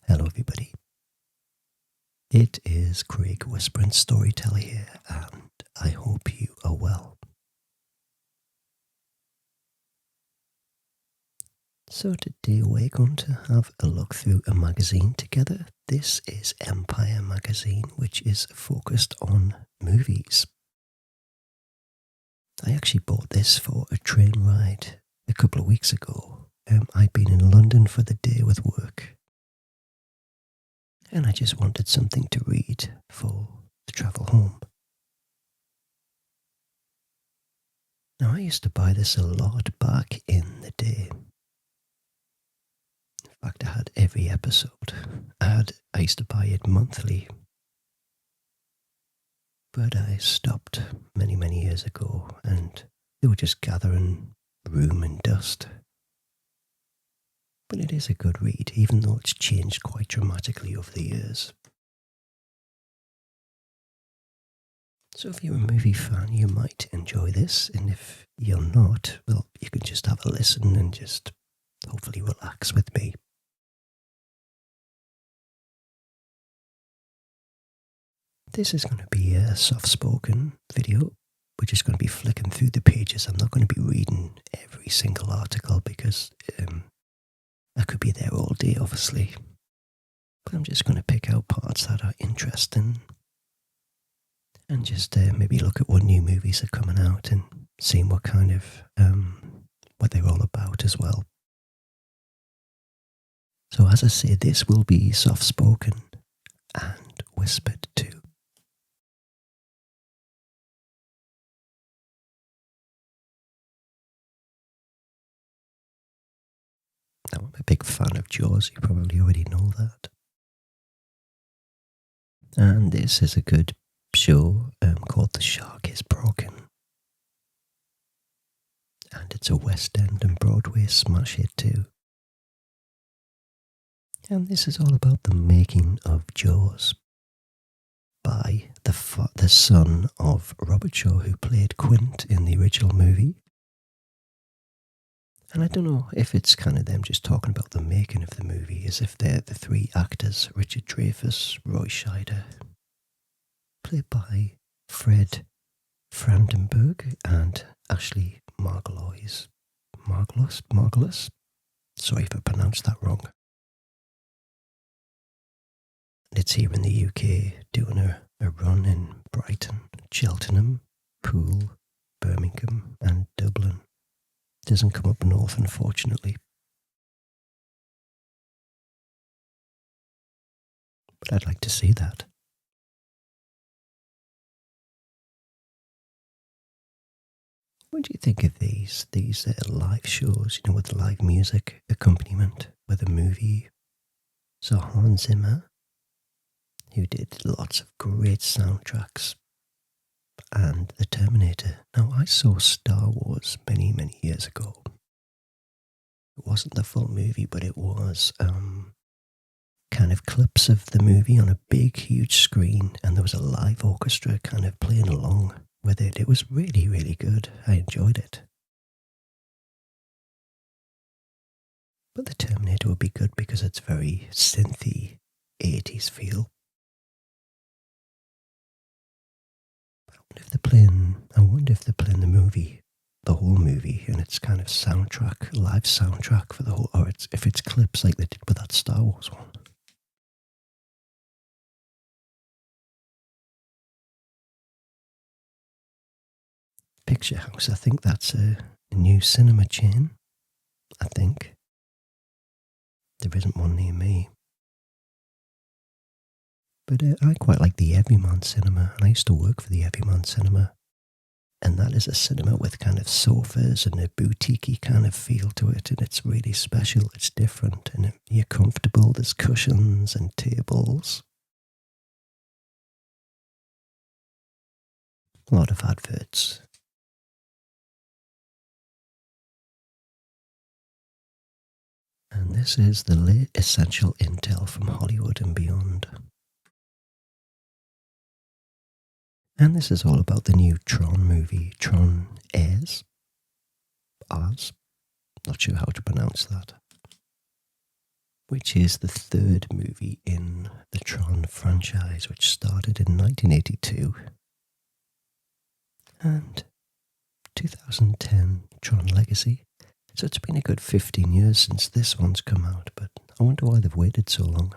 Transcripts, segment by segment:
Hello, everybody. It is Craig Whispering Storyteller here, and I hope you are well. So today we're going to have a look through a magazine together. This is Empire Magazine, which is focused on movies. I actually bought this for a train ride a couple of weeks ago. I'd been in London for the day with work, and I just wanted something to read for the travel home. Now, I used to buy this a lot back in the day. In fact, I had every episode. I used to buy it monthly, but I stopped many years ago, and they were just gathering room and dust. But it is a good read, even though it's changed quite dramatically over the years. So if you're a movie fan, you might enjoy this, and if you're not, well, you can just have a listen and just hopefully relax with me. This is going to be a soft-spoken video. We're just going to be flicking through the pages. I'm not going to be reading every single article because I could be there all day, obviously. But I'm just going to pick out parts that are interesting and just maybe look at what new movies are coming out and seeing what kind of, what they're all about as well. So as I say, this will be soft-spoken and whispered too. Now, I'm a big fan of Jaws, you probably already know that. And this is a good show called The Shark is Broken. And it's a West End and Broadway smash hit too. And this is all about the making of Jaws by the son of Robert Shaw, who played Quint in the original movie. And I don't know if it's kind of them just talking about the making of the movie as if they're the three actors, Richard Dreyfuss, Roy Scheider, played by Fred Brandenburg and Ashley Margulies. Margulis? Sorry if I pronounced that wrong. It's here in the UK, doing a run in Brighton, Cheltenham, Poole, Birmingham and Dublin. Doesn't come up north, unfortunately. But I'd like to see that. What do you think of these live shows, with the live music accompaniment with a movie? So Hans Zimmer, who did lots of great soundtracks, and The Terminator. Now, I saw Star Wars many years ago. It wasn't the full movie, but it was kind of clips of the movie on a big, huge screen, and there was a live orchestra kind of playing along with it. It was really good. I enjoyed it. But The Terminator would be good because it's very synthy, 80s feel. I wonder if they're playing the movie, the whole movie, and it's kind of live soundtrack for the whole, or if it's clips like they did with that Star Wars one. Picture House, I think that's a new cinema chain, I think. There isn't one near me. But I quite like the Everyman Cinema, and I used to work for the Everyman Cinema. And that is a cinema with kind of sofas and a boutique-y kind of feel to it, and it's really special, it's different, and you're comfortable, there's cushions and tables. A lot of adverts. And this is the late essential intel from Hollywood and beyond. And this is all about the new Tron movie, Tron Ares. Not sure how to pronounce that. which is the third movie in the Tron franchise, which started in 1982. And 2010, Tron Legacy. So it's been a good 15 years since this one's come out, but I wonder why they've waited so long.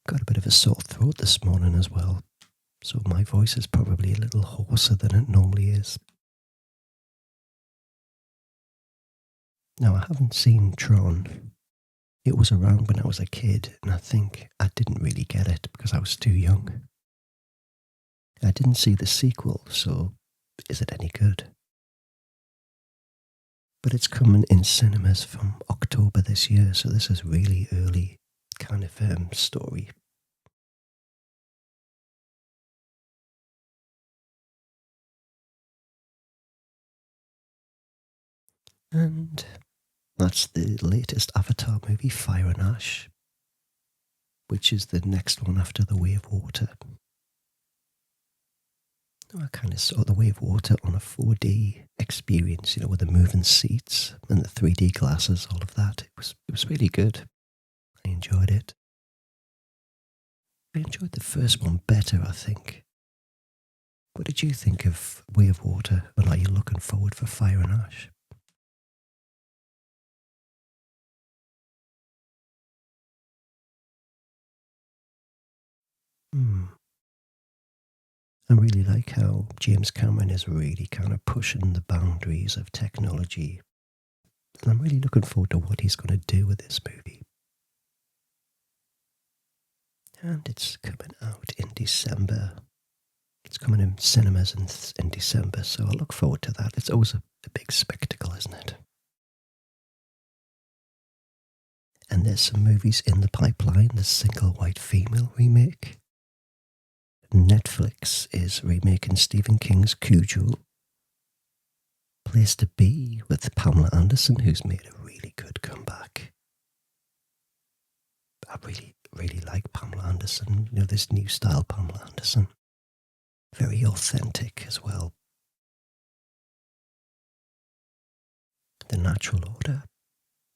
Got a bit of a sore throat this morning as well, so my voice is probably a little hoarser than it normally is. Now, I haven't seen Tron. It was around when I was a kid, and I think I didn't really get it because I was too young. I didn't see the sequel, so is it any good? But it's coming in cinemas from October this year, so this is really early kind of story. And that's the latest Avatar movie, Fire and Ash, which is the next one after The Way of Water. I kind of saw The Way of Water on a 4D experience, with the moving seats and the 3D glasses, all of that. It was really good. I enjoyed it. I enjoyed the first one better, I think. What did you think of Way of Water, and are you looking forward for Fire and Ash? I really like how James Cameron is really kind of pushing the boundaries of technology. And I'm really looking forward to what he's going to do with this movie. And it's coming out in December. It's coming in cinemas in December, so I look forward to that. It's always a big spectacle, isn't it? And there's some movies in the pipeline. The Single White Female remake. Netflix is remaking Stephen King's Cujo. Place to Be with Pamela Anderson, who's made a really good comeback. I really like Pamela Anderson. This new style Pamela Anderson. Very authentic as well. The Natural Order,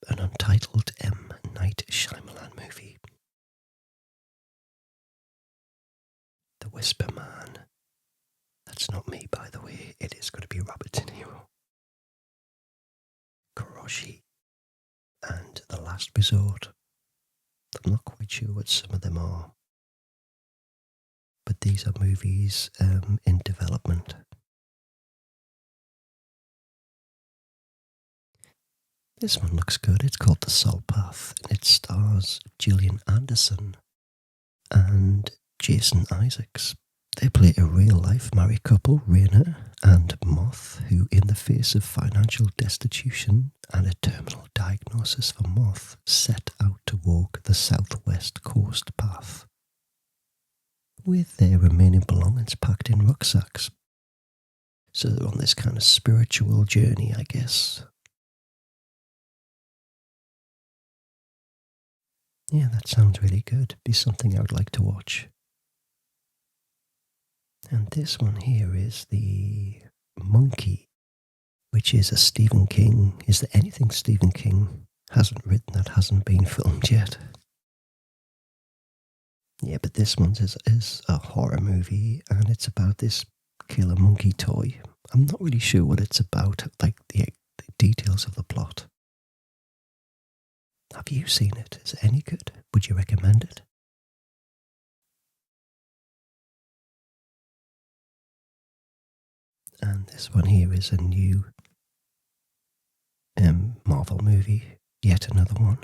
an untitled M. Night Shyamalan movie. The Whisper Man. That's not me, by the way. It is going to be Robert De Niro. Kuroshi. And The Last Resort. I'm not quite sure what some of them are. But these are movies in development. This one looks good. It's called The Soul Path, and it stars Gillian Anderson and Jason Isaacs. They play a real-life married couple, Raina and Moth, who, in the face of financial destitution and a terminal diagnosis for Moth, set out to walk the southwest coast path, with their remaining belongings packed in rucksacks. So they're on this kind of spiritual journey, I guess. Yeah, that sounds really good. Be something I would like to watch. And this one here is The Monkey, which is a Stephen King. Is there anything Stephen King hasn't written that hasn't been filmed yet? Yeah, but this one is a horror movie, and it's about this killer monkey toy. I'm not really sure what it's about, like the details of the plot. Have you seen it? Is it any good? Would you recommend it? And this one here is a new Marvel movie, yet another one.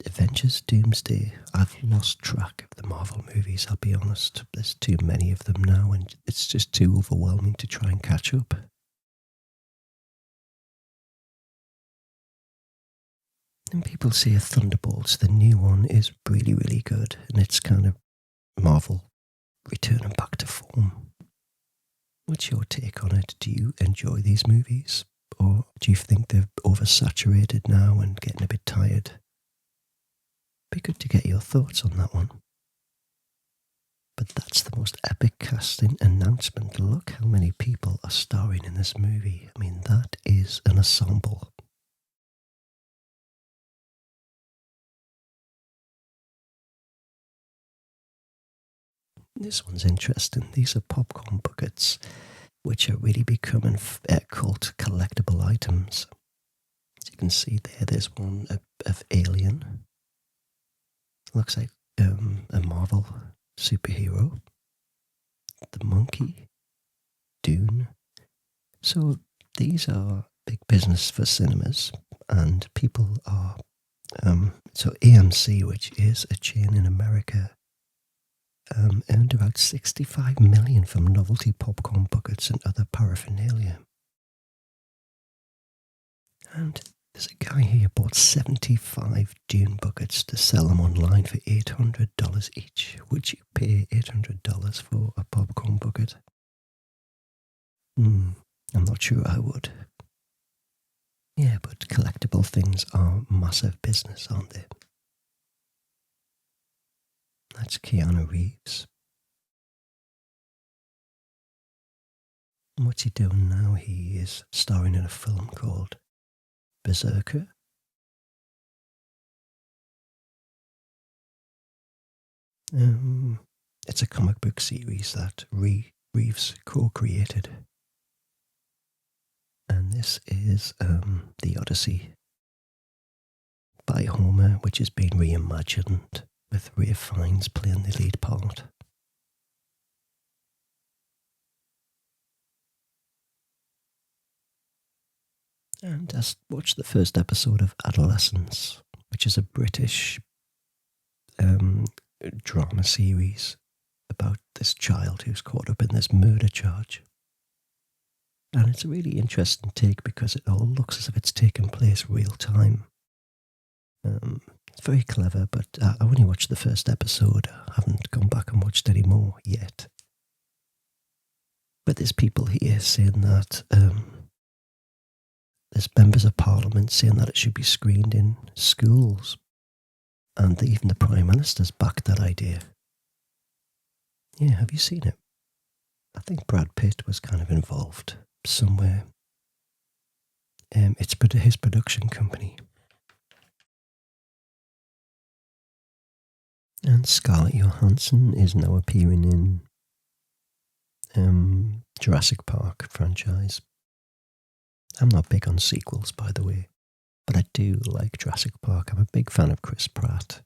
Avengers Doomsday. I've lost track of the Marvel movies, I'll be honest. There's too many of them now, and it's just too overwhelming to try and catch up. And people say Thunderbolts, the new one, is really, really good, and it's kind of Marvel returning back to form. What's your take on it? Do you enjoy these movies? Or do you think they're oversaturated now and getting a bit tired? Be good to get your thoughts on that one. But that's the most epic casting announcement. Look how many people are starring in this movie. I mean, that is an ensemble. This one's interesting. These are popcorn buckets, which are really becoming cult collectible items. As you can see there's one of Alien. Looks like a Marvel superhero. The monkey. Dune. So these are big business for cinemas, and people are... so AMC, which is a chain in America, earned about $65 million from novelty popcorn buckets and other paraphernalia. And there's a guy here bought 75 Dune buckets to sell them online for $800 each. Would you pay $800 for a popcorn bucket? I'm not sure I would. Yeah, but collectible things are massive business, aren't they? That's Keanu Reeves. And what's he doing now? He is starring in a film called Berserker. It's a comic book series that Reeves co-created. And this is The Odyssey by Homer, which has been reimagined with Ralph Fiennes playing the lead part. And I watched the first episode of Adolescence, which is a British drama series about this child who's caught up in this murder charge. And it's a really interesting take because it all looks as if it's taken place real time. It's very clever, but I only watched the first episode. I haven't gone back and watched any more yet. But there's people here saying that there's members of Parliament saying that it should be screened in schools. And even the Prime Minister's backed that idea. Yeah, have you seen it? I think Brad Pitt was kind of involved somewhere. It's his production company. And Scarlett Johansson is now appearing in Jurassic Park franchise. I'm not big on sequels, by the way, but I do like Jurassic Park. I'm a big fan of Chris Pratt.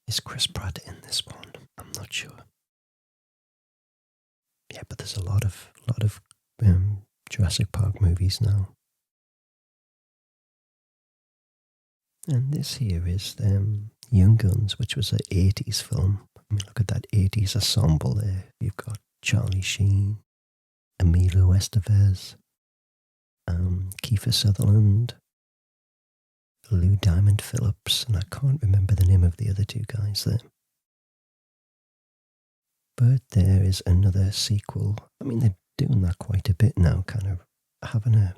Is Chris Pratt in this one? I'm not sure. Yeah, but there's a lot of Jurassic Park movies now. And this here is Young Guns, which was an 80s film. I mean, look at that 80s ensemble there. You've got Charlie Sheen, Emilio Estevez, Kiefer Sutherland, Lou Diamond Phillips, and I can't remember the name of the other two guys there. But there is another sequel. I mean, they're doing that quite a bit now, kind of having a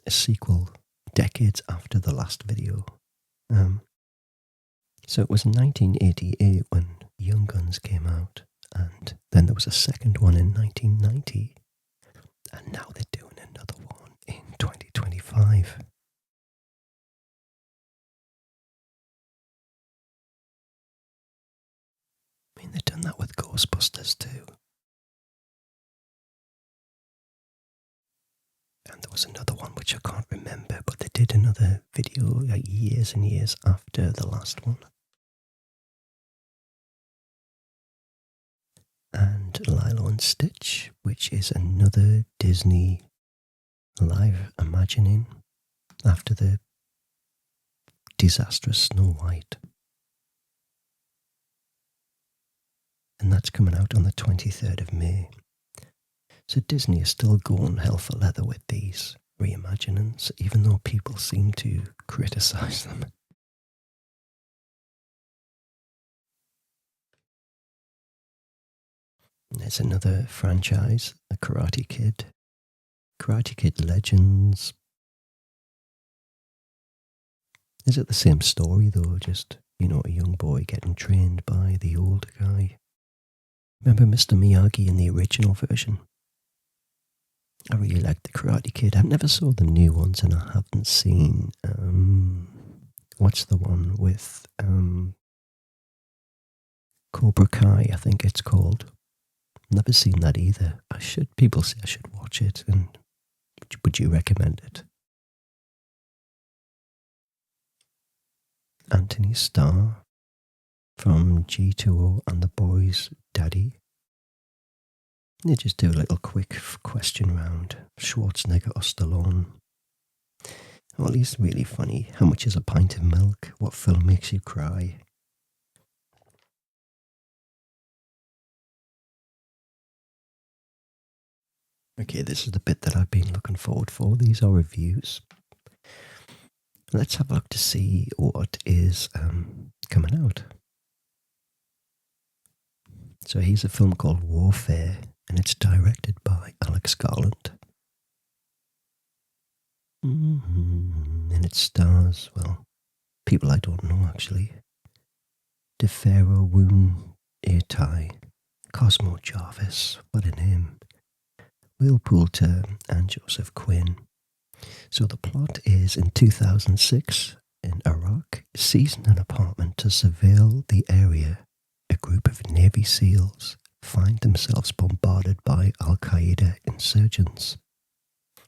sequel decades after the last video. So it was in 1988 when Young Guns came out, and then there was a second one in 1990, and now they're doing another one in 2025. I mean, they've done that with Ghostbusters too. And there was another one which I can't remember, but they did another video like years and years after the last one. And Lilo and Stitch, which is another Disney live imagining after the disastrous Snow White. And that's coming out on the 23rd of May. So Disney is still going hell for leather with these reimaginings, even though people seem to criticise them. And there's another franchise, The Karate Kid. Karate Kid Legends. Is it the same story though? Just, a young boy getting trained by the older guy. Remember Mr. Miyagi in the original version? I really liked The Karate Kid. I never saw the new ones, and I haven't seen, what's the one with, Cobra Kai, I think it's called. Never seen that either. People say I should watch it, and would you recommend it? Anthony Starr from G2O and the Boys' Daddy. They just do a little quick question round. Schwarzenegger or Stallone? Well, he's really funny. How much is a pint of milk? What film makes you cry? Okay, this is the bit that I've been looking forward for. These are reviews. Let's have a look to see what is coming out. So here's a film called Warfare, and it's directed by Alex Garland. And it stars, well, people I don't know actually. DeFaro Woon Etai, Cosmo Jarvis, what a name. Will Poulter and Joseph Quinn. So the plot is in 2006, in Iraq, seizing an apartment to surveil the area, a group of Navy SEALs find themselves bombarded by Al-Qaeda insurgents.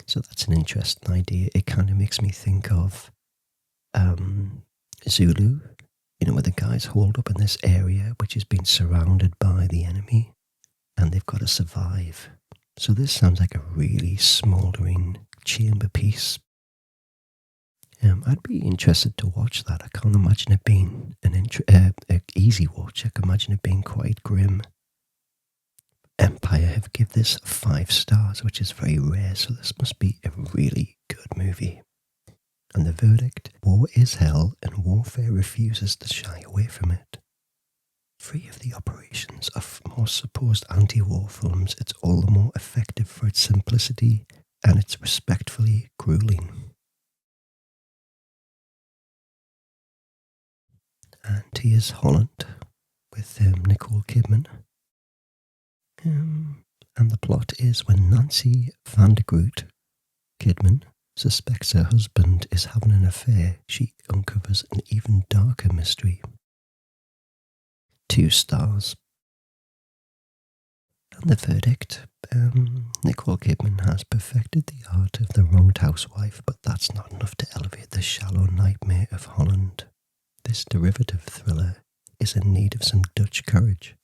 So that's an interesting idea. It kind of makes me think of Zulu, where the guys holed up in this area which has been surrounded by the enemy and they've got to survive. So this sounds like a really smouldering chamber piece. I'd be interested to watch that. I can't imagine it being an easy watch. I can imagine it being quite grim. Empire have given this 5 stars, which is very rare, so this must be a really good movie. And the verdict: war is hell and warfare refuses to shy away from it. Free of the operations of most supposed anti-war films, it's all the more effective for its simplicity and its respectfully grueling. And here's Holland with Nicole Kidman. And the plot is when Nancy van der Groot, Kidman, suspects her husband is having an affair, she uncovers an even darker mystery. 2 stars. And the verdict: Nicole Kidman has perfected the art of the wronged housewife, but that's not enough to elevate the shallow nightmare of Holland. This derivative thriller is in need of some Dutch courage.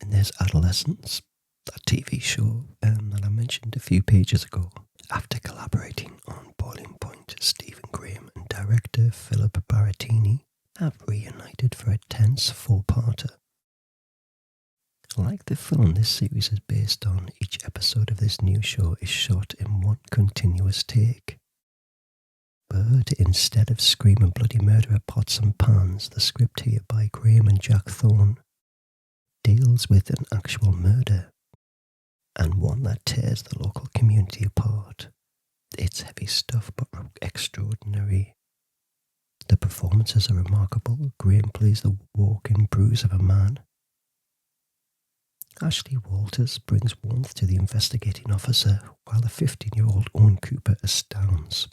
And there's Adolescence, that TV show that I mentioned a few pages ago. After collaborating on Boiling Point, Stephen Graham and director Philip Baratini have reunited for a tense 4-parter. Like the film this series is based on, each episode of this new show is shot in one continuous take. But instead of screaming bloody murder at pots and pans, the script here by Graham and Jack Thorne deals with an actual murder, and one that tears the local community apart. It's heavy stuff, but extraordinary. The performances are remarkable. Graham plays the walking bruise of a man. Ashley Walters brings warmth to the investigating officer, while the 15-year-old Owen Cooper astounds.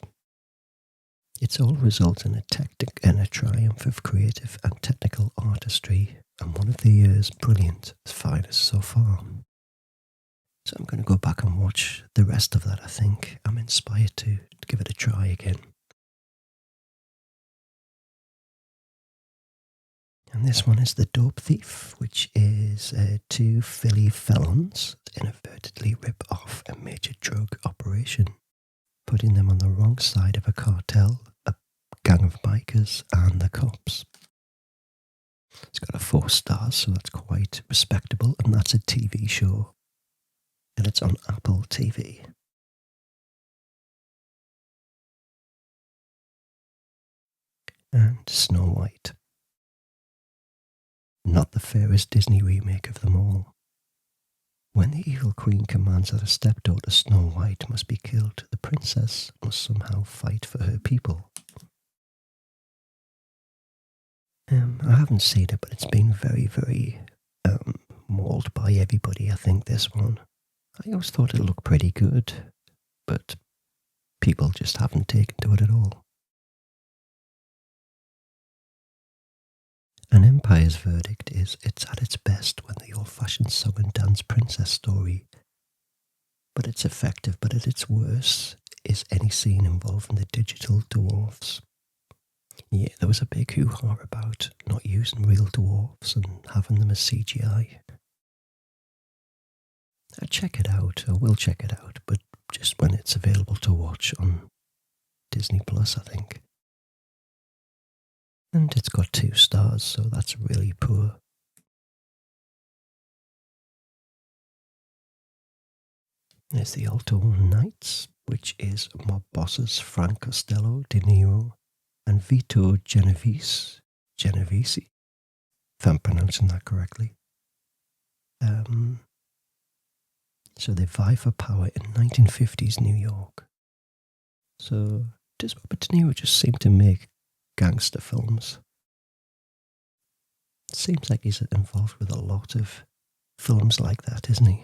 It's all results in a tactic and a triumph of creative and technical artistry, and one of the year's brilliant finest so far. So I'm going to go back and watch the rest of that. I think I'm inspired to give it a try again. And this one is The Dope Thief, which is 2 Philly felons inadvertently rip off a major drug operation, putting them on the wrong side of a cartel, a gang of bikers, and the cops. It's got a 4 stars, so that's quite respectable, and that's a TV show. And it's on Apple TV. And Snow White. Not the fairest Disney remake of them all. When the evil queen commands that her stepdaughter Snow White must be killed, the princess must somehow fight for her people. I haven't seen it, but it's been very, very mauled by everybody, I think, this one. I always thought it looked pretty good, but people just haven't taken to it at all. And Empire's verdict is it's at its best when the old-fashioned song and dance princess story, but it's effective, but at its worst is any scene involving the digital dwarfs. Yeah, there was a big hoo-ha about not using real dwarfs and having them as CGI. I'd check it out, I will check it out, but just when it's available to watch on Disney Plus, I think. And it's got 2 stars, so that's really poor. There's The Alto Knights, which is mob bosses Frank Costello, De Niro, and Vito Genovese, if I'm pronouncing that correctly. So they vie for power in 1950s New York. So does Robert De Niro just seem to make gangster films? It seems like he's involved with a lot of films like that, isn't he?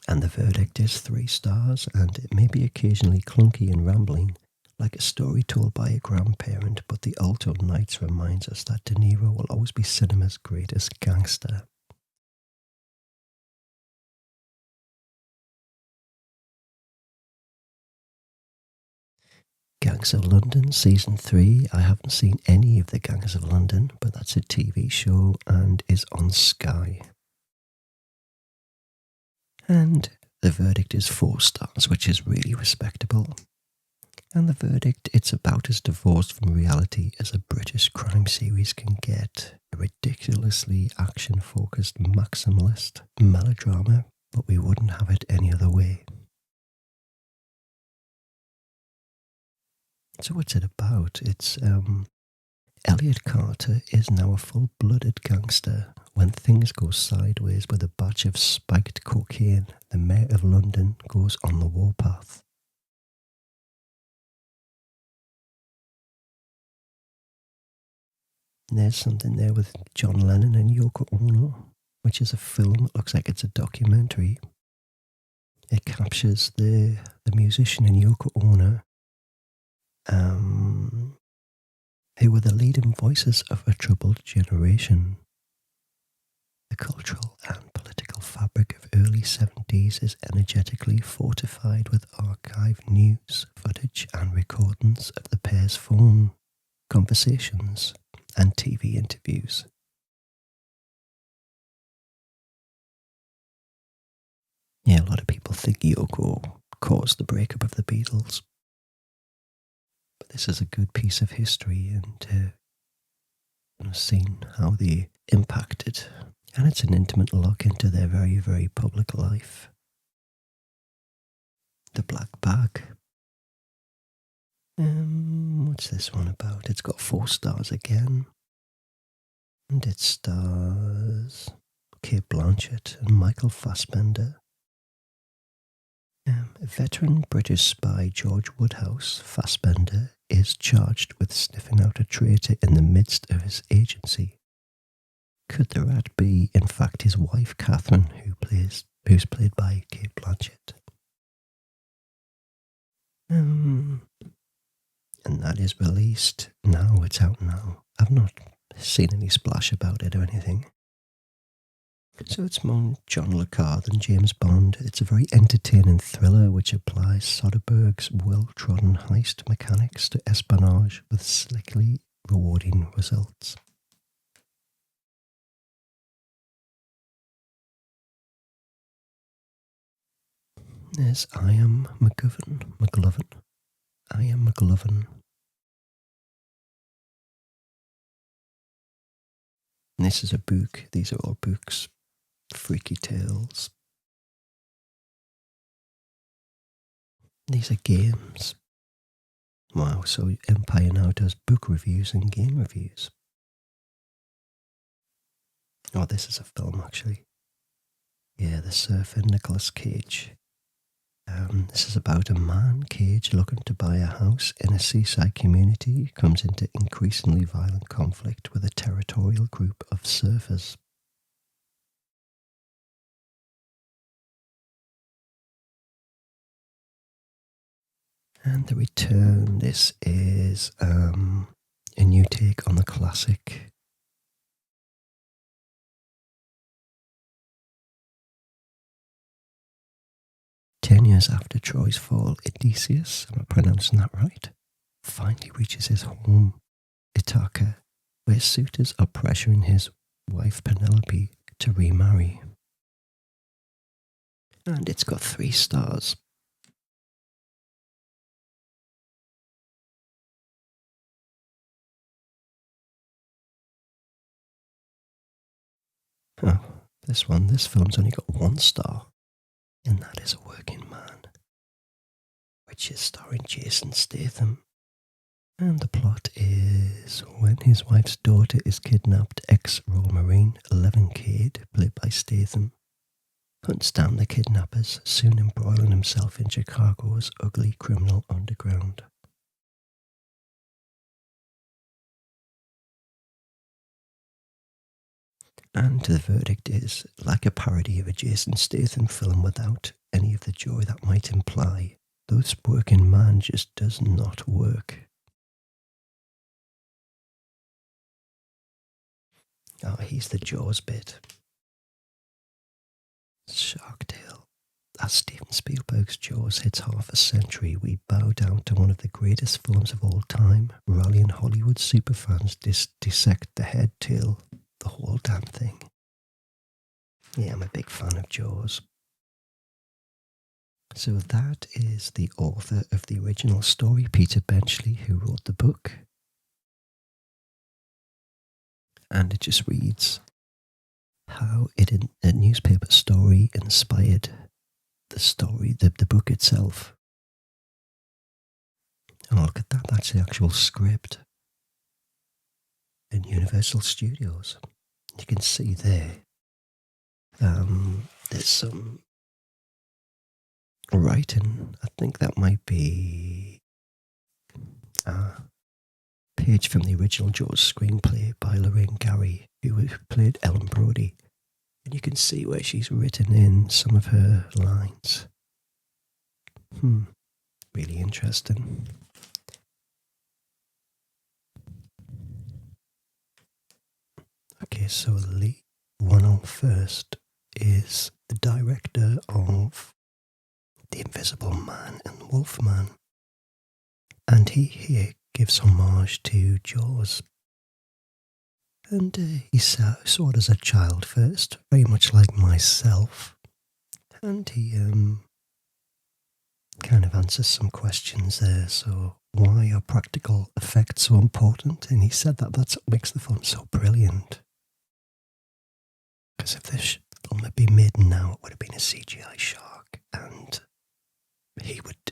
And the verdict is 3 stars, and it may be occasionally clunky and rambling, like a story told by a grandparent, but The Alto Knights reminds us that De Niro will always be cinema's greatest gangster. Gangs of London Season 3. I haven't seen any of the Gangs of London, but that's a TV show and is on Sky. And the verdict is 4 stars, which is really respectable. And the verdict, it's about as divorced from reality as a British crime series can get. A ridiculously action-focused maximalist melodrama, but we wouldn't have it any other way. So what's it about? It's Elliot Carter is now a full-blooded gangster. When things go sideways with a batch of spiked cocaine, the mayor of London goes on the warpath. There's something there with John Lennon and Yoko Ono, which is a film. It looks like it's a documentary. It captures the musician and Yoko Ono, who were the leading voices of a troubled generation. The cultural and political fabric of early 70s is energetically fortified with archived news, footage and recordings of the pair's phone conversations and TV interviews. Yeah, a lot of people think Yoko caused the breakup of the Beatles. But this is a good piece of history and seeing how they impacted. And it's an intimate look into their very, very public life. The Black Bag. What's this one about? It's got 4 stars again. And it stars Cate Blanchett and Michael Fassbender. Veteran British spy George Woodhouse Fassbender is charged with sniffing out a traitor in the midst of his agency. Could the rat be, in fact, his wife Catherine, who's played by Cate Blanchett? And that is released now. It's out now. I've not seen any splash about it or anything. So it's more John le Carre than James Bond. It's a very entertaining thriller which applies Soderbergh's well-trodden heist mechanics to espionage with slickly rewarding results. There's I Am McLovin. I Am McLovin. And this is a book. These are all books. Freaky Tales. These are games. Wow, so Empire now does book reviews and game reviews. Oh, this is a film, actually. Yeah, The Surfer, Nicolas Cage. This is about a man, Cage, looking to buy a house in a seaside community, comes into increasingly violent conflict with a territorial group of surfers. And The Return, this is a new take on the classic. Ten years after Troy's fall, Odysseus, am I pronouncing that right, finally reaches his home, Ithaca, where suitors are pressuring his wife Penelope to remarry. And it's got 3 stars. Oh, this film's only got 1 star, and that is A Working Man, which is starring Jason Statham. And the plot is when his wife's daughter is kidnapped, ex-Royal Marine Eleven Cade, played by Statham, hunts down the kidnappers, soon embroiling himself in Chicago's ugly criminal underground. And the verdict is, like a parody of a Jason Statham film without any of the joy that might imply, this Working Man just does not work. Oh, he's the Jaws bit. Shark Tale. As Steven Spielberg's Jaws hits half a century, we bow down to one of the greatest films of all time, rallying Hollywood superfans dissect the head, tail, the whole damn thing. Yeah, I'm a big fan of Jaws. So that is the author of the original story, Peter Benchley, who wrote the book. And it just reads how a newspaper story inspired the story, the book itself. Oh, look at that, that's the actual script in Universal Studios. You can see there, there's some writing. I think that might be a page from the original Jaws screenplay by Lorraine Gary, who played Ellen Brody. And you can see where she's written in some of her lines. Really interesting. Okay, so Lee Whannell first is the director of The Invisible Man and Wolfman. And he here gives homage to Jaws. And he saw it as a child first, very much like myself. And he kind of answers some questions there. So, why are practical effects so important? And he said that that's what makes the film so brilliant. Because if this film had been made now, it would have been a CGI shark, and he would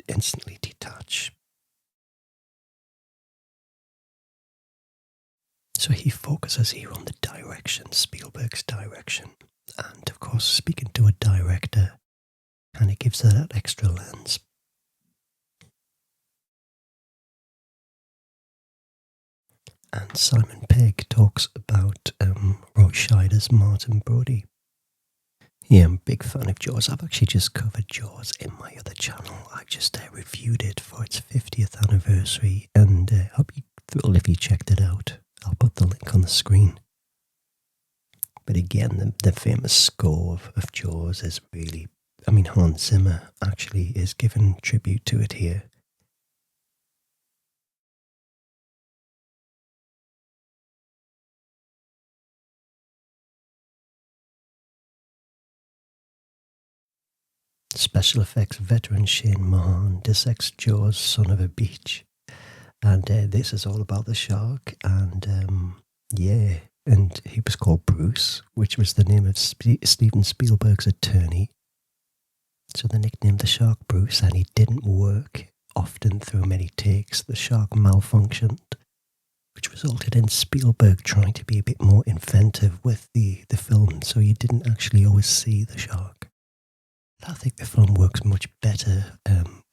instantly detach. So he focuses here on the direction, Spielberg's direction. And of course, speaking to a director kind of gives that extra lens. And Simon Pegg talks about Roy Scheider's Martin Brody. Yeah, I'm a big fan of Jaws. I've actually just covered Jaws in my other channel. I just reviewed it for its 50th anniversary, and I'll be thrilled if you checked it out. I'll put the link on the screen. But again, the famous score of Jaws is really, Hans Zimmer actually is giving tribute to it here. Special effects veteran Shane Mahan dissects Jaws, son of a beach. And this is all about the shark, and and he was called Bruce, which was the name of Steven Spielberg's attorney. So they nicknamed the shark Bruce, and he didn't work often through many takes. The shark malfunctioned, which resulted in Spielberg trying to be a bit more inventive with the film, so you didn't actually always see the shark. I think the film works much better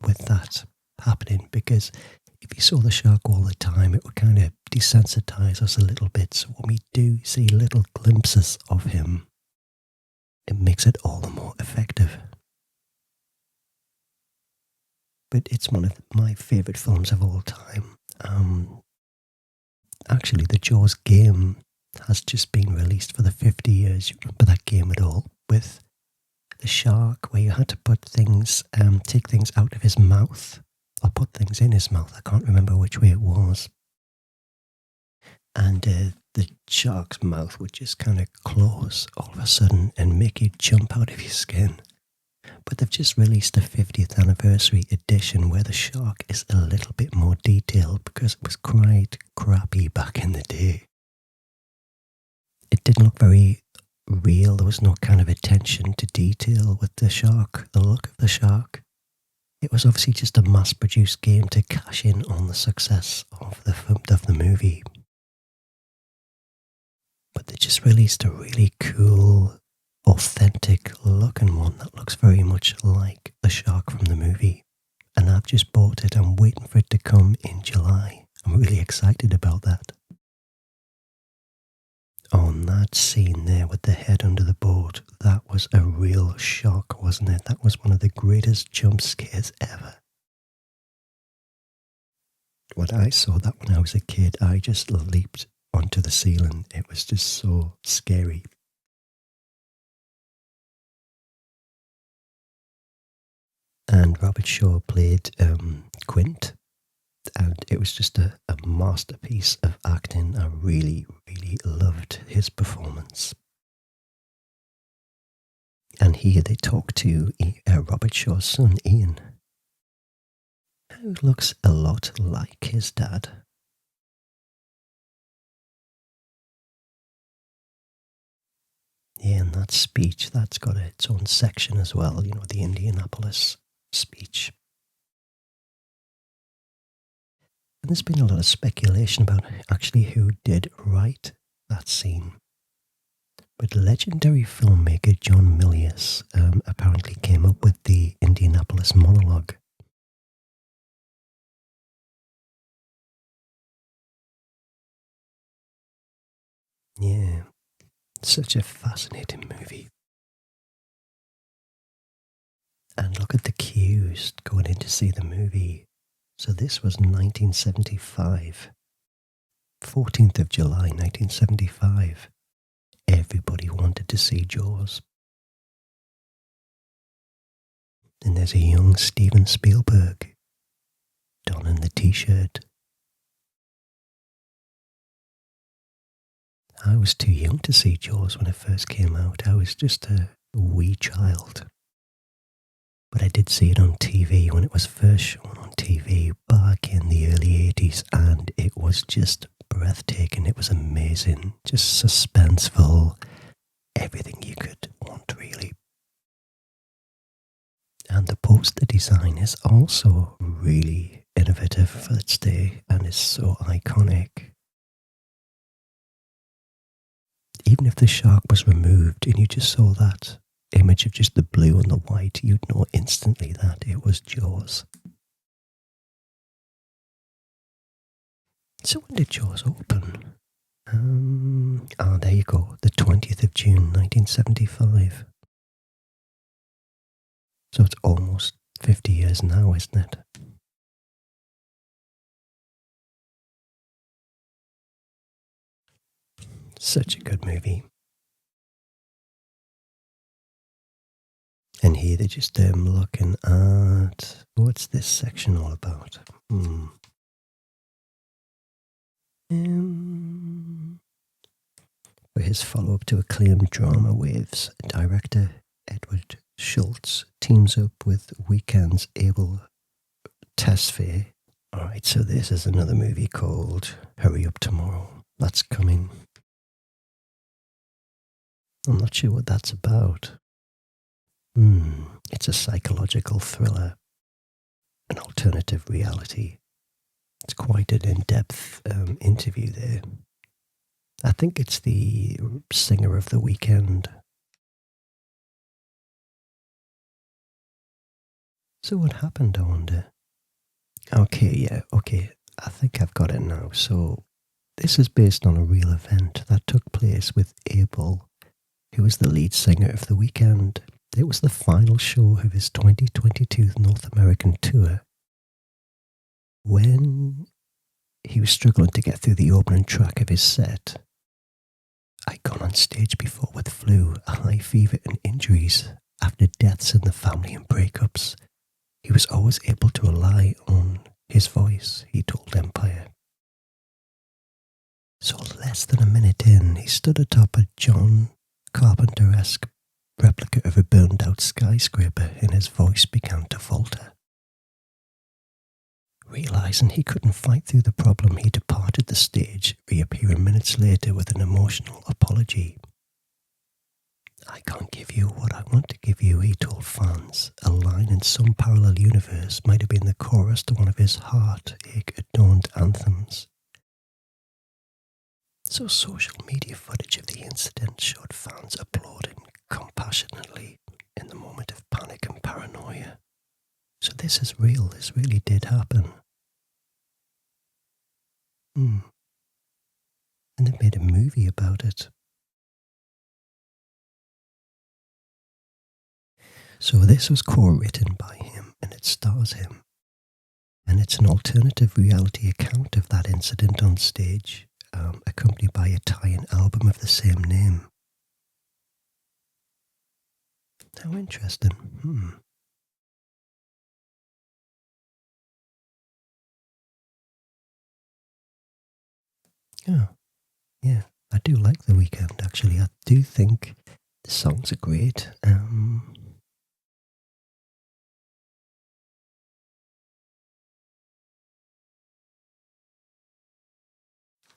with that happening, because if you saw the shark all the time, it would kind of desensitize us a little bit. So when we do see little glimpses of him, it makes it all the more effective. but it's one of my favourite films of all time. Actually, the Jaws game has just been released for the 50 years. You remember that game at all? With the shark, where you had to put things, take things out of his mouth, or put things in his mouth. I can't remember which way it was. And the shark's mouth would just kind of close all of a sudden and make you jump out of your skin. But they've just released a 50th anniversary edition where the shark is a little bit more detailed because it was quite crappy back in the day. It didn't look very real. There was no kind of attention to detail with the shark, the look of the shark. It was obviously just a mass-produced game to cash in on the success of the movie. But they just released a really cool, authentic looking one that looks very much like the shark from the movie. And I've just bought it. I'm waiting for it to come in July. I'm really excited about that. On that scene there with the head under the boat, that was a real shock, wasn't it? That was one of the greatest jump scares ever. When I saw that when I was a kid, I just leaped onto the ceiling. It was just so scary. And Robert Shaw played Quint, and it was just a masterpiece of acting. I really, really loved his performance. And here they talk to Robert Shaw's son, Ian, who looks a lot like his dad. Yeah, and that speech, that's got its own section as well, you know, the Indianapolis speech. And there's been a lot of speculation about actually who did write that scene. But legendary filmmaker John Milius apparently came up with the Indianapolis monologue. Yeah, such a fascinating movie. And look at the queues going in to see the movie. So this was 1975. 14th of July 1975. Everybody wanted to see Jaws. And there's a young Steven Spielberg donning the t-shirt. I was too young to see Jaws when it first came out. I was just a wee child. But I did see it on TV when it was first shown on TV back in the early 80s, and it was just breathtaking. It was amazing, just suspenseful, everything you could want, really. And the poster design is also really innovative for its day and is so iconic. Even if the shark was removed and you just saw that image of just the blue and the white, you'd know instantly that it was Jaws. So when did Jaws open? There you go, the 20th of June 1975. So it's almost 50 years now, isn't it? Such a good movie. And here they're just looking at, what's this section all about? For his follow-up to acclaimed drama Waves, director Edward Schultz teams up with Weekend's Abel Tesfaye. Alright, so this is another movie called Hurry Up Tomorrow. That's coming. I'm not sure what that's about. It's a psychological thriller, an alternative reality. It's quite an in-depth interview there. I think it's the singer of The Weeknd. So what happened, I wonder? Okay, I think I've got it now. So this is based on a real event that took place with Abel, who was the lead singer of The Weeknd. It was the final show of his 2022 North American tour, when he was struggling to get through the opening track of his set. I'd gone on stage before with flu, a high fever, and injuries after deaths in the family and breakups. He was always able to rely on his voice, he told Empire. So less than a minute in, he stood atop a John Carpenter-esque replica of a burned-out skyscraper and his voice began to falter. Realizing he couldn't fight through the problem, he departed the stage, reappearing minutes later with an emotional apology. "I can't give you what I want to give you," he told fans. A line in some parallel universe might have been the chorus to one of his heartache-adorned anthems. So social media footage of the incident showed fans applauding compassionately in the moment of panic and paranoia. So this is real, this really did happen. And they made a movie about it. So this was co-written by him and it stars him. And it's an alternative reality account of that incident on stage, accompanied by a tie-in album of the same name. How interesting. Oh, yeah, I do like The Weeknd, actually. I do think the songs are great.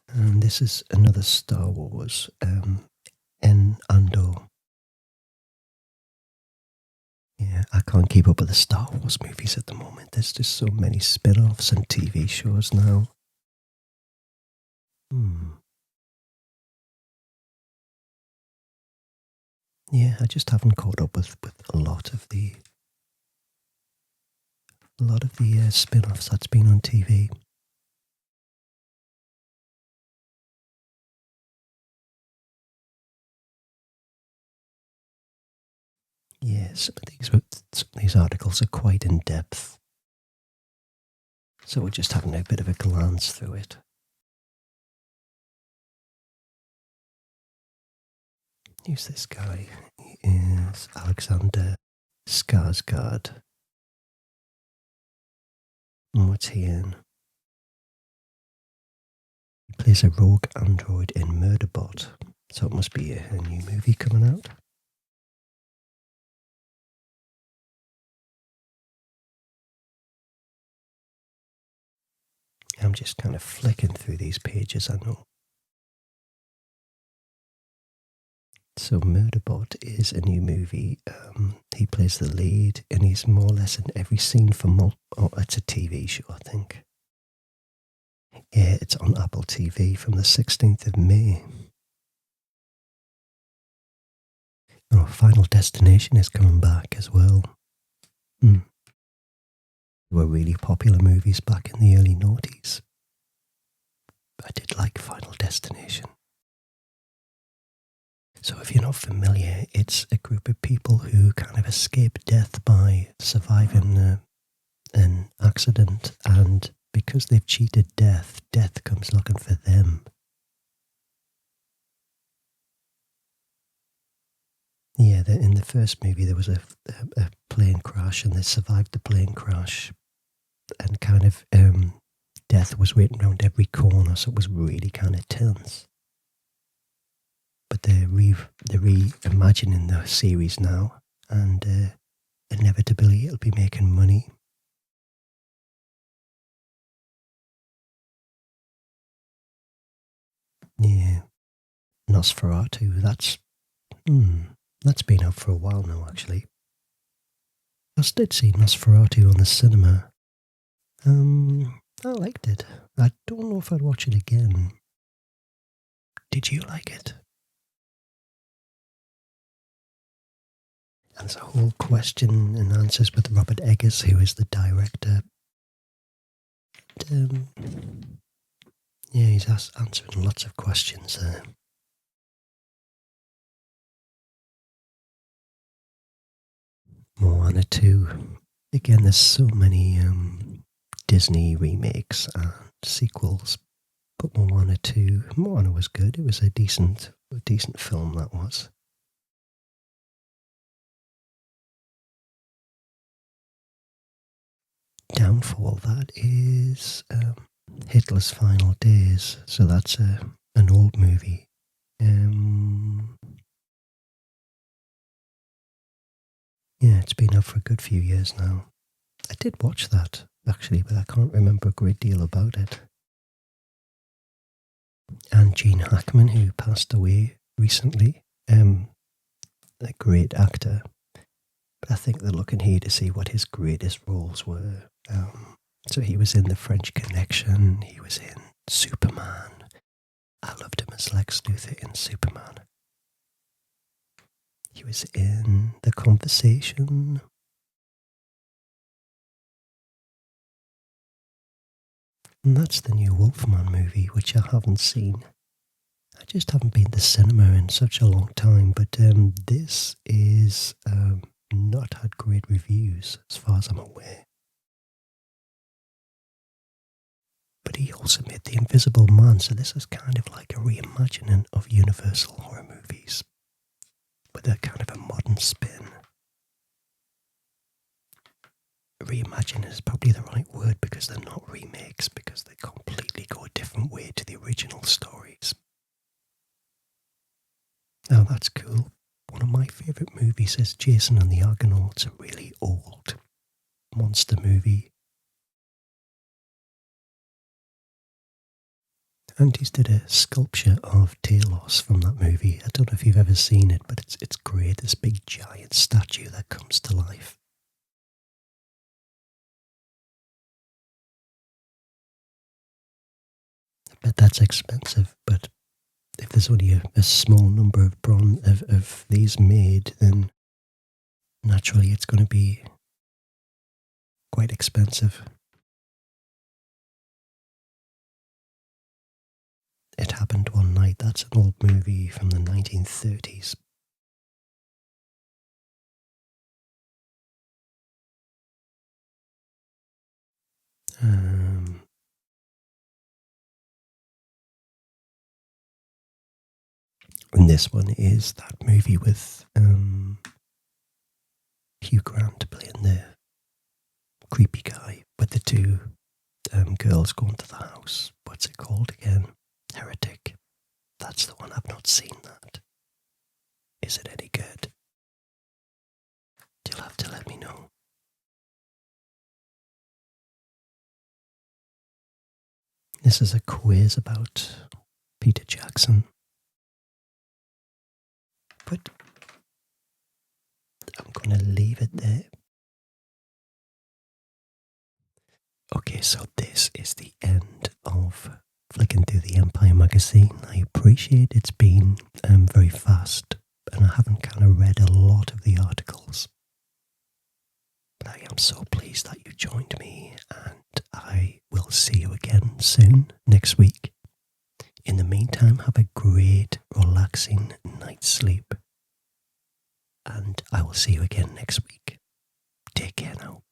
And this is another Star Wars, En Andor. Yeah, I can't keep up with the Star Wars movies at the moment. There's just so many spin-offs and TV shows now. Yeah, I just haven't caught up with a lot of the spin-offs that's been on TV. Yeah, some of these articles are quite in depth. So we're just having a bit of a glance through it. Who's this guy? He is Alexander Skarsgård. And what's he in? He plays a rogue android in Murderbot. So it must be a new movie coming out. I'm just kind of flicking through these pages, I know. So Murderbot is a new movie. He plays the lead, and he's more or less in every scene for it's a TV show, I think. Yeah, it's on Apple TV from the 16th of May. Oh, Final Destination is coming back as well. They were really popular movies back in the early noughties. I did like Final Destination. So if you're not familiar, it's a group of people who kind of escape death by surviving an accident, and because they've cheated death, death comes looking for them. Yeah, in the first movie there was a plane crash and they survived the plane crash, and kind of death was waiting around every corner, so it was really kind of tense. But they're reimagining the series now, and inevitably it'll be making money. Yeah, Nosferatu. That's been out for a while now, actually. I did see Nosferatu on the cinema. I liked it. I don't know if I'd watch it again. Did you like it? And there's a whole question and answers with Robert Eggers, who is the director. Yeah, he's answering lots of questions there. Moana 2. Again, there's so many Disney remakes and sequels. But Moana 2, Moana was good. It was a decent film, that was. Downfall, that is Hitler's Final Days. So that's an old movie. Yeah, it's been out for a good few years now. I did watch that, actually, but I can't remember a great deal about it. And Gene Hackman, who passed away recently, a great actor. But I think they're looking here to see what his greatest roles were. So he was in The French Connection, he was in Superman. I loved him as Lex Luthor in Superman. He was in The Conversation. And that's the new Wolfman movie, which I haven't seen. I just haven't been to cinema in such a long time, but this is not had great reviews as far as I'm aware. But he also made The Invisible Man, so this is kind of like a reimagining of Universal horror movies with a kind of a modern spin. Reimagine is probably the right word because they're not remakes, because they completely go a different way to the original stories. Now that's cool. One of my favourite movies is Jason and the Argonauts, a really old monster movie. And he's did a sculpture of Talos from that movie. I don't know if you've ever seen it, but it's great. This big giant statue that comes to life. I bet that's expensive, but if there's only a small number of these made, then naturally it's going to be quite expensive. It Happened One Night, that's an old movie from the 1930s. And this one is that movie with Hugh Grant playing the creepy guy with the two girls going to the house. What's it called again? Heretic. That's the one. I've not seen that. Is it any good? You'll have to let me know. This is a quiz about Peter Jackson. But I'm going to leave it there. Okay, so this is the end of flicking through the Empire magazine. I appreciate it's been very fast, and I haven't kind of read a lot of the articles. But I am so pleased that you joined me, and I will see you again soon, next week. In the meantime, have a great, relaxing night's sleep. And I will see you again next week. Take care now.